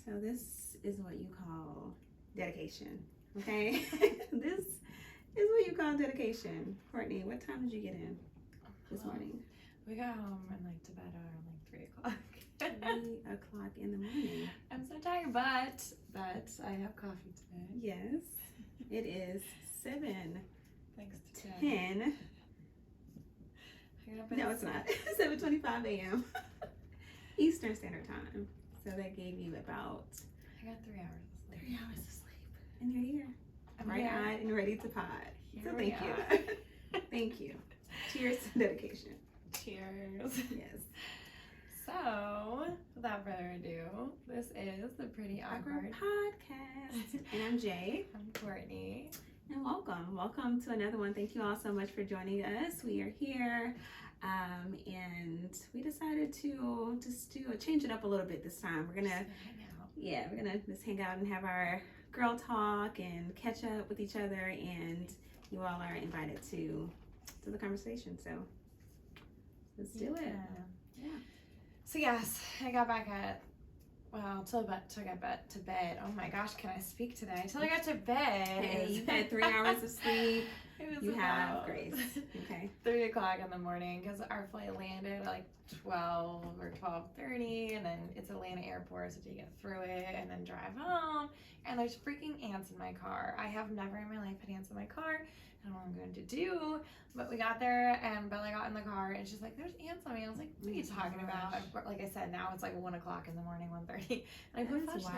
So this is what you call dedication, okay? This is what you call dedication. Courtney, what time did you get in this morning? We got home and like to bed around like 3 o'clock. 3 o'clock in the morning. I'm so tired, but I have coffee today. Yes, it is 7:10. Thanks to Jaye. No, it's not. 7:25 a.m. Eastern Standard Time. So that gave you about I got 3 hours of sleep. 3 hours of sleep. And you're here. I'm Bright-eyed and ready to pod. Here So we thank you. are. Thank you. Cheers to dedication. Cheers. Yes. So, without further ado, this is the Pretty Awkward Podcast. And I'm Jaye. I'm Courtney. And welcome. Welcome to another one. Thank you all so much for joining us. We are here. And we decided to just change it up a little bit this time. We're gonna just hang out and have our girl talk and catch up with each other, and you all are invited to the conversation. So let's do it. Yeah. So yes, I got back at till I got to bed. Oh my gosh, can I speak today? Till I got to bed. Hey, you had 3 hours of sleep. You have grace. Okay. 3 o'clock in the morning because our flight landed at like 12 or 12:30, and then it's Atlanta Airport, so you get through it and then drive home. And there's freaking ants in my car. I have never in my life had ants in my car. I don't know what I'm going to do, but we got there and Bella got in the car and she's like, "There's ants on me." I was like, "What are you talking about?" Like I said, now it's like 1 o'clock in the morning, 1:30, and I put a flashlight,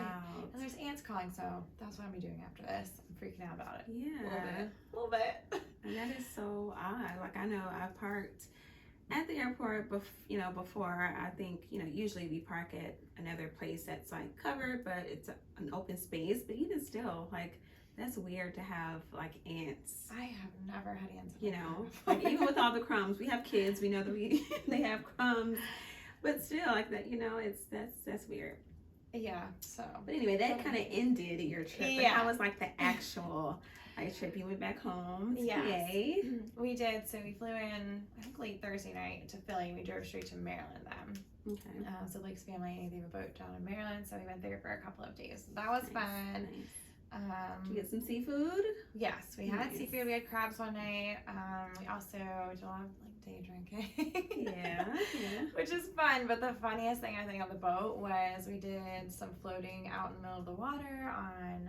and there's ants crawling. So that's what I'm gonna be doing after this. I'm freaking out about it. Yeah, a little bit. And that is so odd. Like I know I parked at the airport, before. I think usually we park at another place that's like covered, but it's an open space. But even still, like. That's weird to have like ants. I have never had ants. Like even with all the crumbs, we have kids. We know that they have crumbs, but still, like that. That's weird. Yeah. So. But anyway, that kind of ended your trip. Yeah. How was like the actual trip? You went back home. Yeah. Yay. We did. So we flew in I think late Thursday night to Philly. We drove straight to Maryland then. Okay. So Blake's family, they have a boat down in Maryland, so we went there for a couple of days. That was fun. Nice. Did you get some seafood? Yes, we had seafood. We had crabs one night. We also did a lot of like day drinking. Yeah. Which is fun. But the funniest thing I think on the boat was we did some floating out in the middle of the water on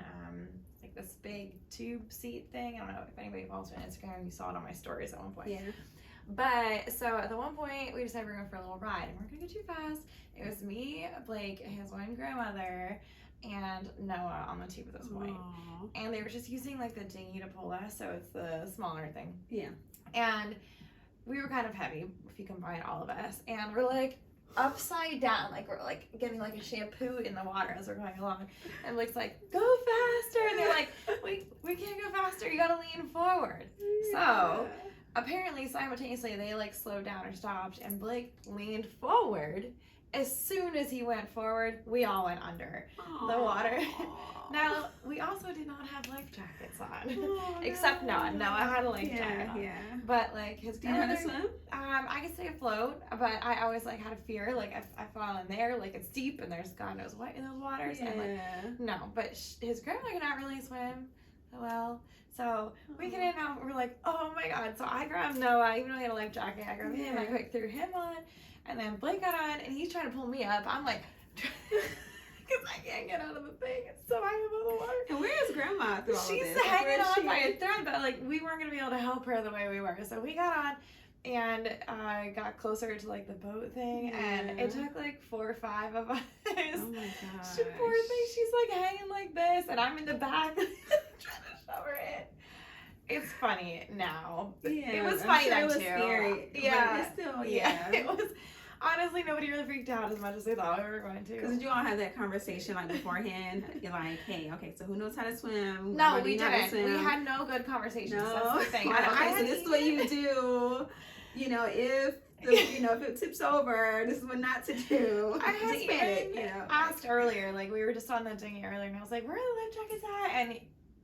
like this big tube seat thing. I don't know if anybody follows me on Instagram. You saw it on my stories at one point. Yeah. But so at the one point we decided we were going for a little ride and we weren't gonna go too fast. It was me, Blake, his one grandmother, and Noah on the tube at this point. Aww. And they were just using like the dinghy to pull us, so it's the smaller thing. Yeah. And we were kind of heavy if you combine all of us, and we're like upside down, like we're like getting like a shampoo in the water as we're going along. And Blake's like, "Go faster!" And they're like, "We can't go faster. You gotta lean forward." Yeah. So apparently simultaneously they like slowed down or stopped, and Blake leaned forward. As soon as he went forward, we all went under the water. Now, we also did not have life jackets on. Except Noah. Noah had a life jacket on. Yeah. But like his grandmother, do you know how to swim? I could stay afloat, but I always like had a fear, like if I fall in there, like it's deep and there's God knows what in those waters. Yeah. And like, no, but his grandmother could not really swim well. So we get in and we're like, oh my God. So I grabbed Noah, even though he had a life jacket, I grabbed him, I quick threw him on. And then Blake got on, and he's trying to pull me up. I'm like, because I can't get out of the thing. It's so high above the water. And where is Grandma through all She's of this? hanging on by a thread, but like we weren't gonna be able to help her the way we were. So we got on, and got closer to like the boat thing, and it took like 4 or 5 of us. Oh my gosh. Poor thing, she's like hanging like this, and I'm in the back trying to shove her in. It's funny now. Yeah, it was funny then too. Scary. Yeah, but still, it was. Honestly, nobody really freaked out as much as they thought we were going to. Because did you all have that conversation like beforehand? You're like, hey, okay, so who knows how to swim? No, we didn't. We had no good conversations. No. That's the thing. Okay, so this is what you do. If it tips over, this is what not to do. I had asked earlier, like we were just on the dinghy earlier, and I was like, where are the life jackets at? And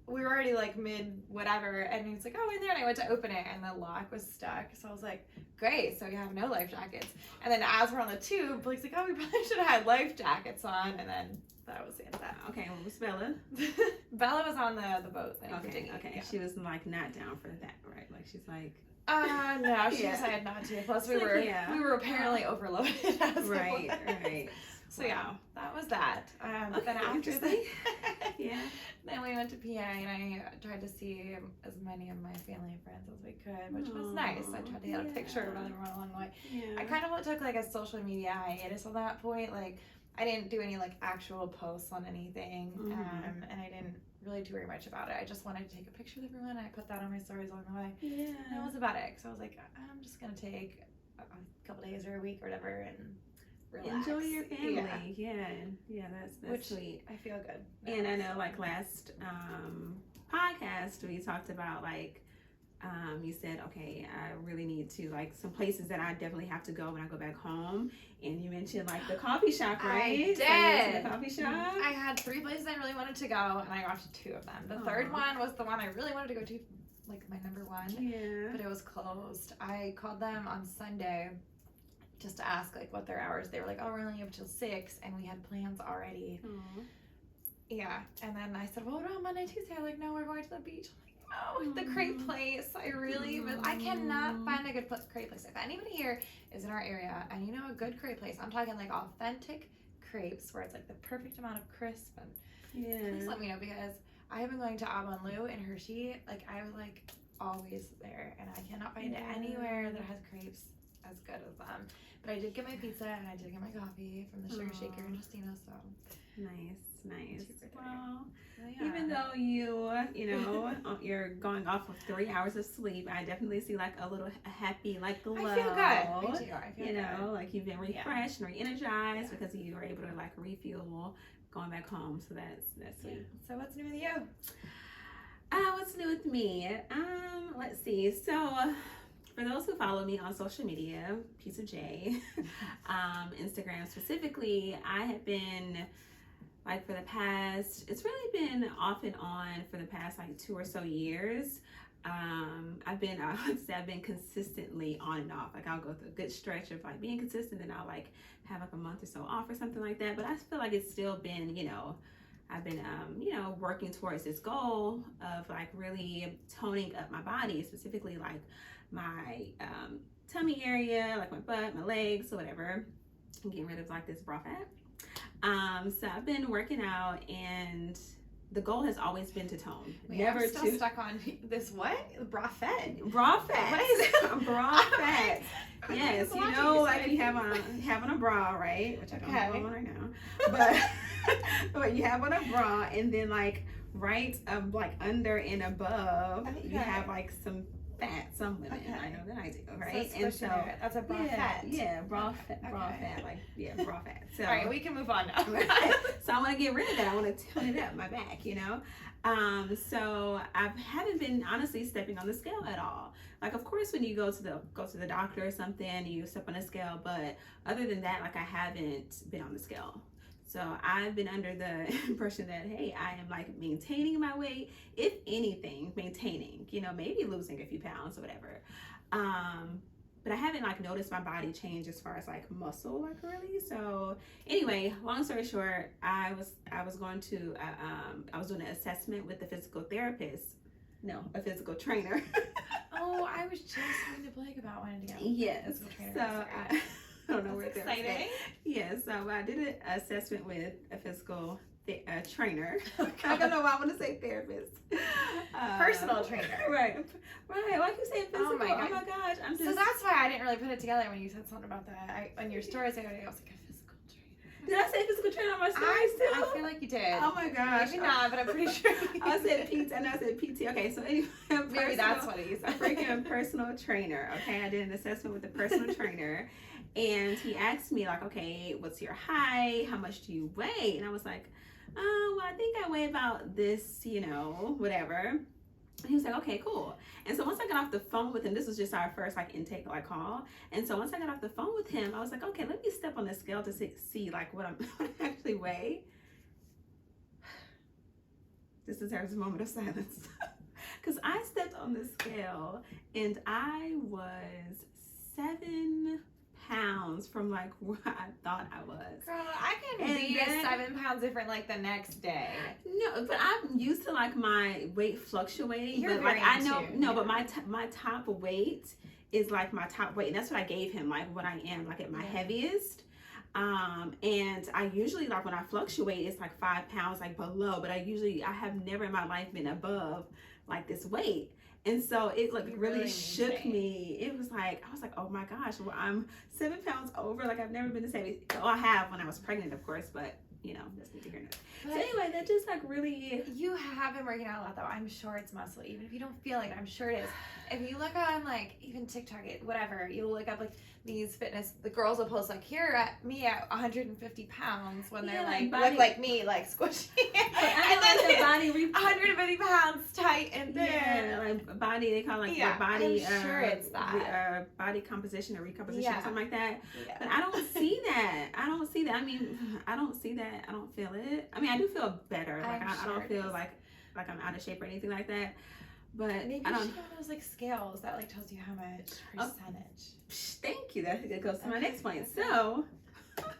we were already like mid whatever, and he's like, oh, in there, and I went to open it, and the lock was stuck. So I was like, great, so we have no life jackets. And then as we're on the tube, Blake's like, oh, we probably should have had life jackets on, and then that was the end of that. Okay, what was Bella? Bella was on the boat. Okay. Yeah. She was like not down for that, right? Like she's like. No, she decided not to. Plus, we were apparently overloaded. Right. So yeah, that was that. Okay, then after interesting. that, then we went to PA, and I tried to see as many of my family and friends as we could, which was nice. I tried to get a picture of everyone along the way. Yeah. I kind of took like a social media hiatus on that point. Like, I didn't do any like actual posts on anything, and I didn't really do very much about it. I just wanted to take a picture with everyone. I put that on my stories along the way. Yeah. And that was about it. So I was like, I'm just gonna take a couple days or a week or whatever and relax. Enjoy your family. Yeah, that's sweet. I feel good. And I know like last podcast we talked about like you said, okay, I really need to like some places that I definitely have to go when I go back home. And you mentioned like the coffee shop, right? I did. So you went to the coffee shop. I had 3 places I really wanted to go, and I got to 2 of them. The third one was the one I really wanted to go to, like my number one. Yeah. But it was closed. I called them on Sunday just to ask like what their hours. They were like, oh, we're only up till 6, and we had plans already. Aww. Yeah. And then I said, well, what about Monday, Tuesday? They're like, no, we're going to the beach. I'm like, no, the crepe place. I cannot find a good crepe place. If anybody here is in our area and you know a good crepe place, I'm talking like authentic crepes where it's like the perfect amount of crisp, and please let me know, because I have been going to Aban Lu and Hershey. Like, I was like always there, and I cannot find anywhere that has crepes as good as them. But I did get my pizza, and I did get my coffee from the Sugar Shaker in Justina, so nice. Well, yeah. even though you know, you're going off of 3 hours of sleep, I definitely see like a little happy like glow. I feel good. I do. I feel you good. know, like you've been refreshed and re-energized because you were able to like refuel going back home. So that's sweet. Yeah. So what's new with you? What's new with me? Let's see. So for those who follow me on social media, Piece of Jaye, Instagram specifically, I have been like for the past, it's really been off and on for the past like 2 or so years. I've been consistently on and off. Like I'll go through a good stretch of like being consistent, and I'll like have like a month or so off or something like that. But I feel like it's still been, you know, I've been, working towards this goal of like really toning up my body, specifically like my tummy area, like my butt, my legs, or whatever, and getting rid of like this bra fat. So I've been working out, and the goal has always been to tone. I'm still stuck on this. What? Bra fat? Bra fat. What is it? Bra fat. Yes, you know, like you have on a bra, right? Which I don't have on right now. But you have on a bra, and then like right like under and above, you have like some fat. Some women, I know that I do, right? So and so that's a bra fat. Yeah, bra fat, bra fat. So all right, we can move on now. So I want to get rid of that. I want to tone it up, my back, you know. So I haven't been honestly stepping on the scale at all. Like, of course, when you go to the doctor or something, you step on a scale, but other than that, like I haven't been on the scale. So I've been under the impression that, hey, I am like maintaining my weight, if anything, maintaining, you know, maybe losing a few pounds or whatever. But I haven't like noticed my body change as far as like muscle, like really. So anyway, long story short, I was going to, I was doing an assessment with a physical physical trainer. Oh, I was just talking to Blake about wanting to get yes. a physical trainer. So I don't know where that's exciting. Yeah, so I did an assessment with a physical trainer. I don't know why I want to say therapist. Personal trainer. Right. Why you saying physical? Oh my gosh. I'm just. So that's why I didn't really put it together when you said something about that. On your stories, I was like, a physical trainer. Did I say physical trainer on my stories too? I feel like you did. Oh my gosh. Maybe not, but I'm pretty sure. I said PT, and I said PT. Okay, so anyway, maybe that's what he said. Freaking personal trainer. Okay, I did an assessment with a personal trainer. And he asked me like, okay, what's your height? How much do you weigh? And I was like, well, I think I weigh about this, you know, whatever. And he was like, okay, cool. And so once I got off the phone with him, this was just our first like intake like call. And so once I got off the phone with him, I was like, okay, let me step on the scale to see like what I actually weigh. this deserves a moment of silence. Because I stepped on the scale and I was 7 pounds from like where I thought I was. Girl, I can And be then- 7 pounds different like the next day. No, but I'm used to like my weight fluctuating. You're but like very I in know, tune, no, yeah. but my top weight is like my top weight, and that's what I gave him. Like when I am like at my Yeah. heaviest. And I usually like when I fluctuate, it's like 5 pounds like below. But I have never in my life been above like this weight. And so it like You really really shook maintain. me. It was like, I was like, oh my gosh, well, I'm 7 pounds over. Like I've never been this heavy. Oh, I have when I was pregnant, of course, but you know, that's neither here nor there. So anyway, that just like really. You have been working out a lot though. I'm sure it's muscle. Even if you don't feel like it, I'm sure it is. If you look on like even TikTok, whatever, you'll look up like these fitness, the girls will post like, here at me at 150 pounds when they're Yeah, like, body- look like me, like squishy. And then the body 150 pounds tight and thin. yeah, like body, they call it like Yeah, the body. I'm sure it's that. Body composition or recomposition Yeah. or something like that. Yeah. But I don't see that. I don't see that. I mean, I don't see that. I don't feel it. I mean, I do feel better. Like I'm I sure don't it feel is. like I'm out of shape or anything like that. But Maybe I you don't. should have one of those like scales that like tells you how much percentage. Thank you. That goes to my Okay, next point. okay. So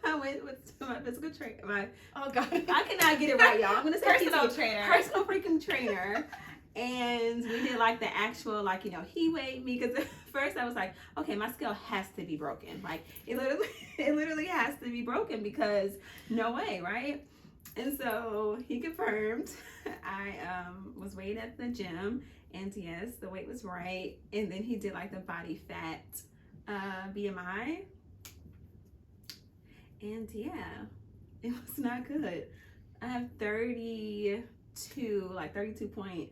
I went with my physical trainer. Oh god. I cannot get it right, y'all. I'm gonna say Personal trainer. Personal freaking trainer. And we did like the actual, like, you know, he weighed me because at first I was like, okay, my scale has to be broken. Like it literally has to be broken because no way, right? And so he confirmed I was weighed at the gym, and yes, the weight was right. And then he did like the body fat BMI, and yeah, it was not good. I have 32 point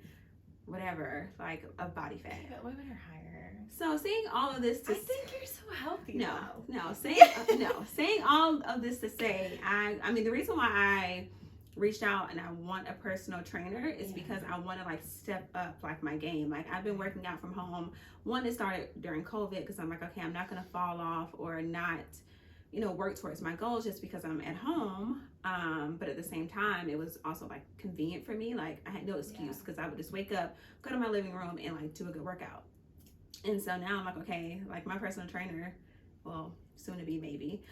whatever, like of body fat. Yeah, but women are higher. So saying all of this to I think you're so healthy. saying all of this to say, I mean the reason why I reached out and I want a personal trainer is because I want to like step up like my game. Like I've been working out from home. One, it started during COVID because I'm like, okay, I'm not gonna fall off or not, you know, work towards my goals just because I'm at home. But at the same time, it was also like convenient for me. Like I had no excuse because I would just wake up, go to my living room, and like do a good workout. And so now I'm like, okay, like my personal trainer, well, soon to be maybe,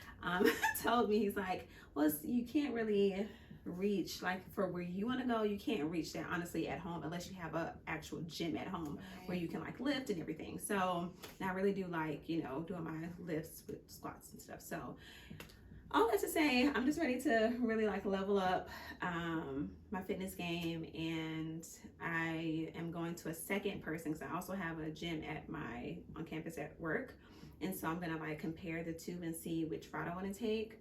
told me, he's like, well, you can't really reach like for where you want to go. You can't reach that honestly at home unless you have a actual gym at home where you can like lift and everything. So I really do like, you know, doing my lifts with squats and stuff. So all that to say, I'm just ready to really like level up my fitness game, and I am going to a second person because I also have a gym on campus at work, and so I'm gonna like compare the two and see which route I want to take.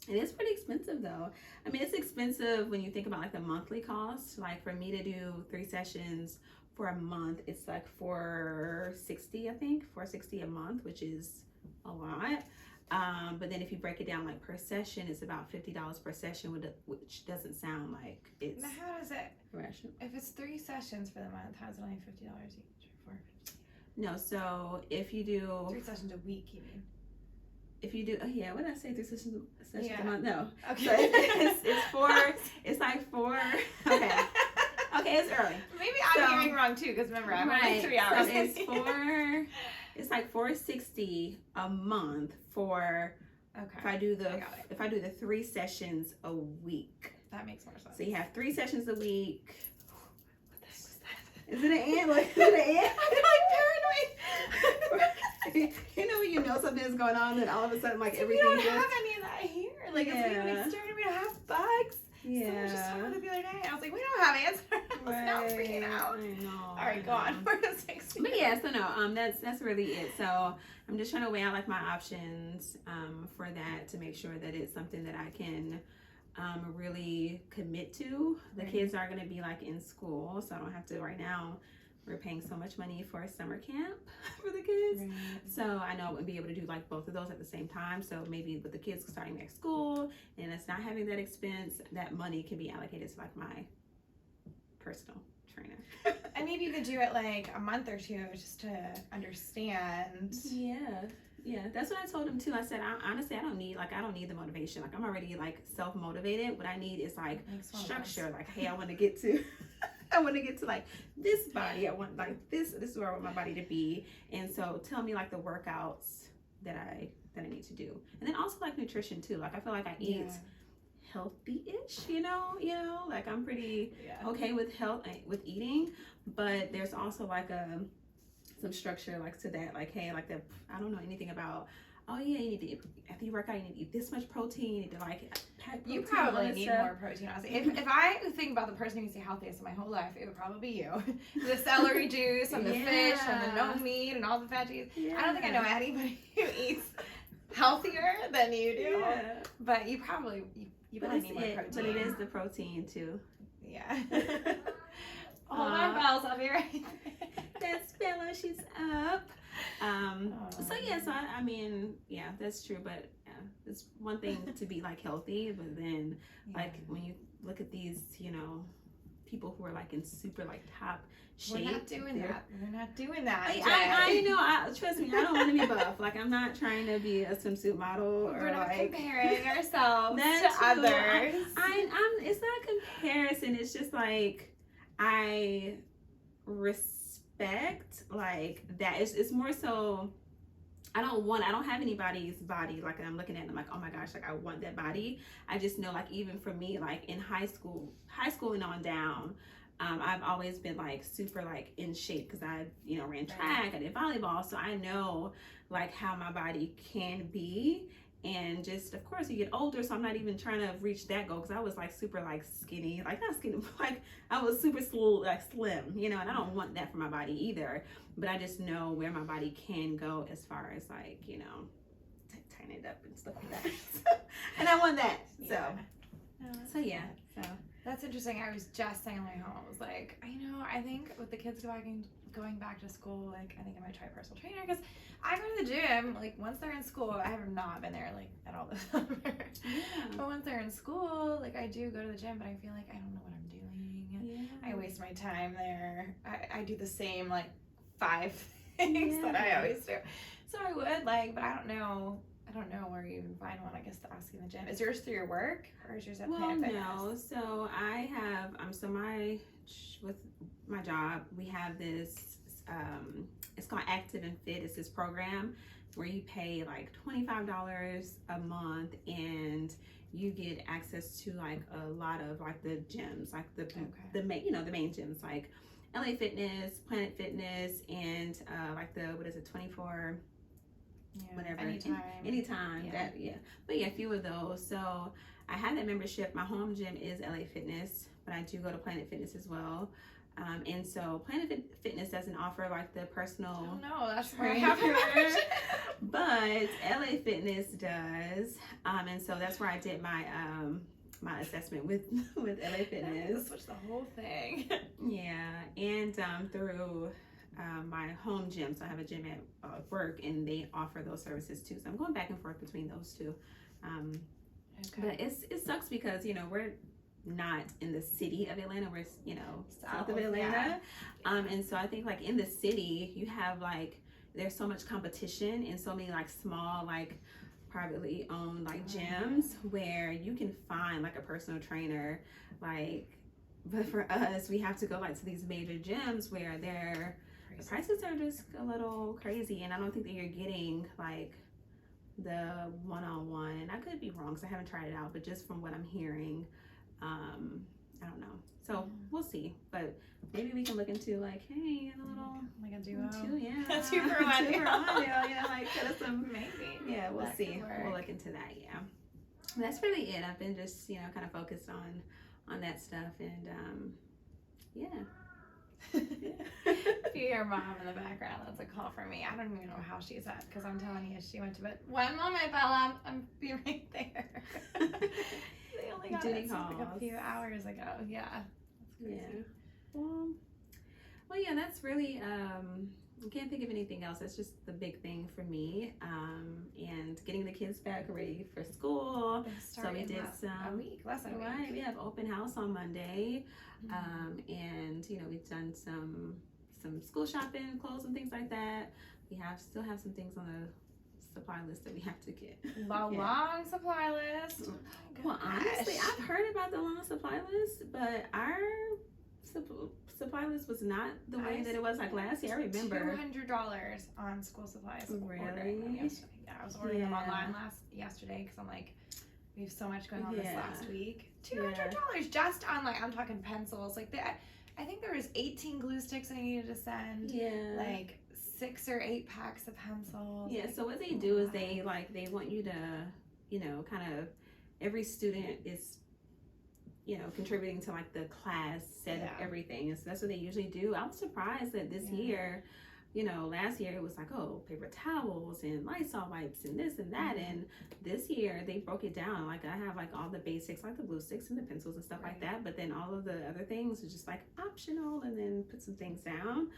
And it's pretty expensive though. I mean, it's expensive when you think about like the monthly cost. Like for me to do 3 sessions for a month, it's like $460, I think, $460 a month, which is a lot. But then if you break it down like per session, it's about $50 per session, which doesn't sound like it's Now how does it? rational. If it's 3 sessions for the month, how's it only $50 each? No, so if you do 3 sessions a week, you mean? If you do, oh yeah, what did I say? 3 sessions Yeah. a month? No. Okay. So it's like 4. Okay. Okay, it's early. Maybe I'm So- hearing wrong too, because remember, I'm only 3 hours. So it's like $460 a month for Okay. if I do I got it. if I do the 3 sessions a week. That makes more sense. So you have 3 sessions a week. What the heck was that? Is it an ant? Like, is it an ant? I'm like paranoid. You know when you know something is going on, then all of a sudden like We everything don't just have any of that here. Like, it's even Yeah. starting. We don't have bugs. Someone just told me the other day. I was like, we don't have ants. Now I'm freaking out. I know. All right, go on. We're at 60. But yeah, so no, that's really it. So I'm just trying to weigh out like my options for that to make sure that it's something that I can really commit to. The Right. kids are going to be like in school, so I don't have to right now. We're paying so much money for a summer camp for the kids. Right. So I know I wouldn't be able to do like both of those at the same time. So maybe with the kids starting next school and it's not having that expense, that money can be allocated to like my personal trainer. And maybe you could do it like a month or two just to understand. Yeah. Yeah, that's what I told him too. I said, honestly, I don't need the motivation. Like, I'm already like self-motivated. What I need is like structure. Like, hey, I want to get to, I want to get to like this body. I want like this is where I want my body to be. And so tell me like the workouts that I need to do. And then also like nutrition too. Like, I feel like I eat healthy-ish, like I'm pretty okay with health, with eating, but there's also like some structure like to that, like, hey, like that, I don't know anything about, oh yeah, you need to eat, after you work out, you need to eat this much protein, you need to like pack protein. You probably need more protein, honestly. If I think about the person who eats the healthiest in my whole life, it would probably be you. The celery juice and the fish and the no meat and all the veggies. I don't think I know anybody who eats healthier than you do. But you probably you probably need more protein. But it is the protein too. Yeah. Hold on, bells. I'll be right. That's Bella. She's up. So I mean, yeah, that's true. But it's one thing to be like healthy, but then like when you look at these, people who are like in super like top shape. We're not doing that. We're not doing that. I know. Trust me. I don't want to be buff. Like, I'm not trying to be a swimsuit model or we're not like comparing ourselves to others. It's not a comparison. It's just like I respect like that. It's more so. I don't have anybody's body like I'm looking at them like, oh my gosh, like I want that body. I just know like even for me, like in high school and on down, I've always been like super like in shape because I ran track, I did volleyball, so I know like how my body can be. And just, of course, you get older, so I'm not even trying to reach that goal because I was like super like skinny, like not skinny, but like I was super slim, and I don't want that for my body either. But I just know where my body can go as far as like, tighten it up and stuff like that. And I want that. So That's interesting. I was just saying on my way home, I was like, I think with the kids going back to school, like I think I might try a personal trainer because I go to the gym like once they're in school. I have not been there like at all this summer. But once they're in school, like I do go to the gym, but I feel like I don't know what I'm doing. I waste my time there. I do the same like 5 things that I always do. So I would like, but I don't know where you even find one. I guess to ask in the gym. Is yours through your work or is yours at Planet Fitness? No. So I have with my job we have this it's called Active and Fit. It's this program where you pay like $25 a month and you get access to like a lot of like the gyms, like the main gyms like LA Fitness, Planet Fitness, and like the 24 whatever, anytime that but a few of those. So I have that membership. My home gym is LA Fitness, but I do go to Planet Fitness as well. And so Planet Fitness doesn't offer like the personal that's where I have your membership. But LA Fitness does. And so that's where I did my my assessment with LA Fitness. Switch the whole thing. And through my home gym. So I have a gym at work and they offer those services too. So I'm going back and forth between those two. But it sucks because, we're not in the city of Atlanta. We're, south of Atlanta. And so I think like in the city, you have like, there's so much competition and so many like small, like privately owned like gyms where you can find like a personal trainer, like, but for us, we have to go like to these major gyms where the prices are just a little crazy, and I don't think that you're getting like the one-on-one. And I could be wrong because I haven't tried it out, but just from what I'm hearing, I don't know. So we'll see, but maybe we can look into like, hey, a little like a duo, 2 for 1 deal, like kind of some maybe. Yeah, we'll see. We'll look into that. Yeah, and that's really it. I've been just kind of focused on that stuff, and If you hear mom in the background, that's a call for me. I don't even know how she's at because I'm telling you, she went to bed. One moment, Bella, I'm be right there. They only got it like a few hours ago. Yeah. That's crazy. Well, yeah, that's really, I can't think of anything else. That's just the big thing for me. And getting the kids back ready for school. So we did less than a week. Right, we have open house on Monday. And, we've done some school shopping, clothes and things like that. We still have some things on the supply list that we have to get. Long supply list. Oh my Well, honestly, gosh. I've heard about the long supply list, but our supply list was not the way that it was like last year. I remember $200 on school supplies. Really? Ordering them yesterday. Yeah, I was ordering them online yesterday because I'm like, we have so much going on this last week. $200 just on, like, I'm talking pencils. Like, I think there was 18 glue sticks I needed to send. Yeah. Like 6 or 8 packs of pencils. Yeah. Like, So what they do is they want you to, you know, kind of every student is, you know, contributing to like the class set of everything. And so that's what they usually do. I was surprised that this year, you know, last year it was like, oh, paper towels and Lysol wipes and this and that. And this year they broke it down. Like I have like all the basics, like the glue sticks and the pencils and stuff like that. But then all of the other things are just like optional, and then put some things down,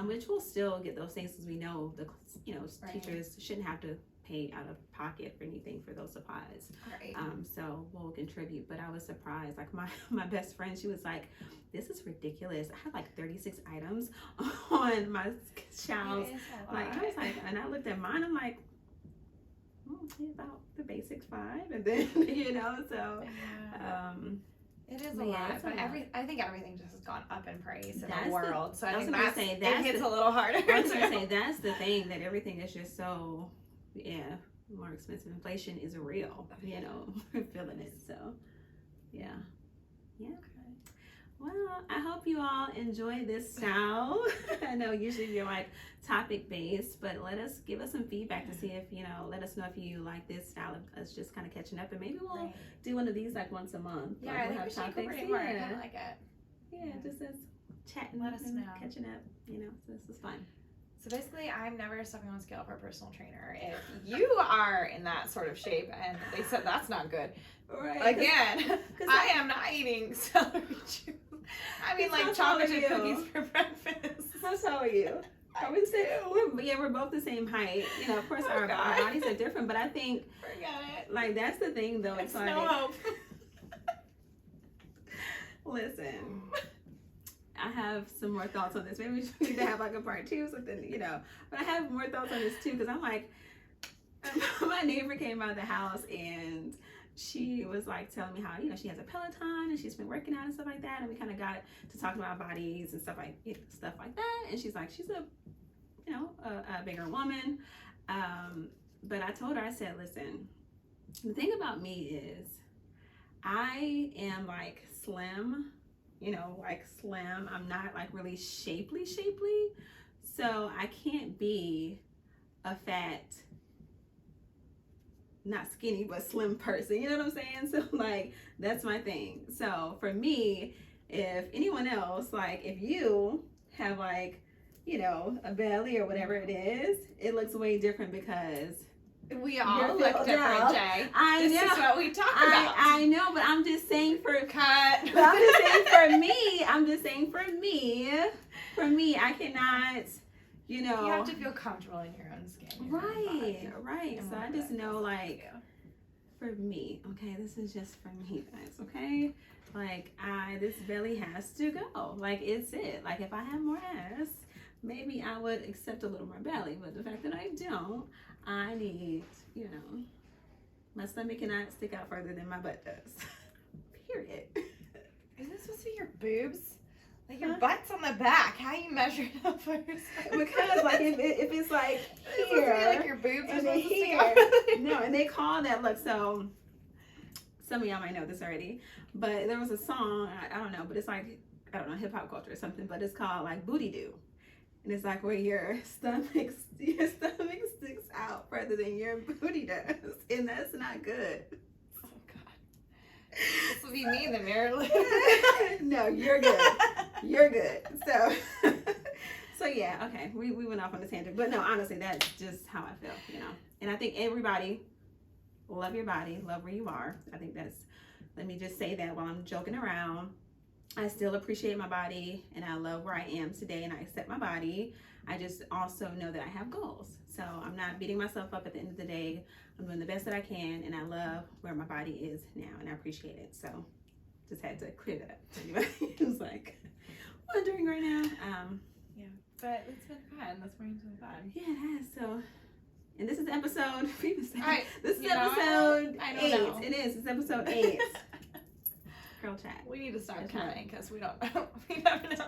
which we'll still get those things because we know the, you know, teachers shouldn't have to pay out of pocket for anything for those supplies. So we'll contribute. But I was surprised. Like my best friend, she was like, this is ridiculous. I have like 36 items on my child's. Like I was like, and I looked at mine, I'm like, about the basics 5, and then you know, so it is a lot, but I think everything just has gone up in price in the world. So I think that hits a little harder. I was gonna say that's the thing, that everything is just so more expensive. Inflation is real, you know. We're feeling it. So yeah. Well, I hope you all enjoy this style. I know usually you're like topic based, but give us some feedback to see if, you know, let us know if you like this style of us just kind of catching up, and maybe we'll do one of these like once a month. Yeah, like, I we'll think have we should topics. incorporate more. I kind of like it. Yeah, just as chatting, let us know, catching up, you know. So this is fun. So basically, I'm never stepping on scale for a personal trainer. If you are in that sort of shape and they said that's not good, again, I am not eating celery juice. I mean, like chocolate chip cookies for breakfast. How tall are you? Are we the same? We're both the same height. You know, of course, our bodies are different, but I think, forget it. Like, that's the thing, though. It's like, no hope. Listen. I have some more thoughts on this. Maybe we should need to have like a part 2 or something, you know. But I have more thoughts on this too, because I'm like, my neighbor came out of the house and she was like telling me how, you know, she has a Peloton and she's been working out and stuff like that. And we kind of got to talking about bodies and stuff like that. And she's like, she's a bigger woman. But I told her, I said, listen, the thing about me is I am like slim. You know, like slim. I'm not like really shapely. So I can't be a fat, not skinny, but slim person. You know what I'm saying? So like, that's my thing. So for me, if anyone else, like if you have like, you know, a belly or whatever it is, it looks way different because we all look different, Jay. This is what we talk about. I know, but I'm just saying But I'm just saying for me. I'm just saying for me. For me, I cannot, you know. You have to feel comfortable in your own skin. Right. So I just know, like, for me, okay, this is just for me, guys, okay? Like, this belly has to go. Like, it's it. Like, if I had more ass, maybe I would accept a little more belly. But the fact that I don't, I need, you know, my stomach cannot stick out further than my butt does. Period. Is this supposed to be your boobs? Like your butt's on the back. How you measure it up for yourself? Because like if it's like here, it's like your boobs and then here. No, and they call that look. So some of y'all might know this already, but there was a song. I don't know, but it's like, I don't know, hip hop culture or something. But it's called like Booty Doo. And it's like where your stomach sticks out further than your booty does. And that's not good. Oh, God. This will be me in the mirror. No, you're good. You're good. So yeah, okay. We went off on a tangent. But no, honestly, that's just how I feel, you know. And I think everybody, love your body, love where you are. I think let me just say that while I'm joking around. I still appreciate my body and I love where I am today and I accept my body. I just also know that I have goals. So I'm not beating myself up at the end of the day. I'm doing the best that I can and I love where my body is now and I appreciate it. So just had to clear that up to anybody who's like wondering right now. Yeah, but it's been fun. Let's bring it to the fun. Yeah, it has. So And this is episode. This is you know, episode I don't 8. know. It is. It's episode 8. Girl chat. We need to start Good counting because we don't know. We never know.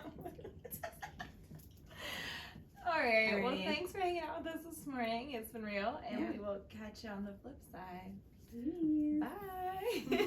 All right. Well, Alrighty. thanks for hanging out with us this morning. It's been real, and Yeah. we will catch you on the flip side. Peace. Bye.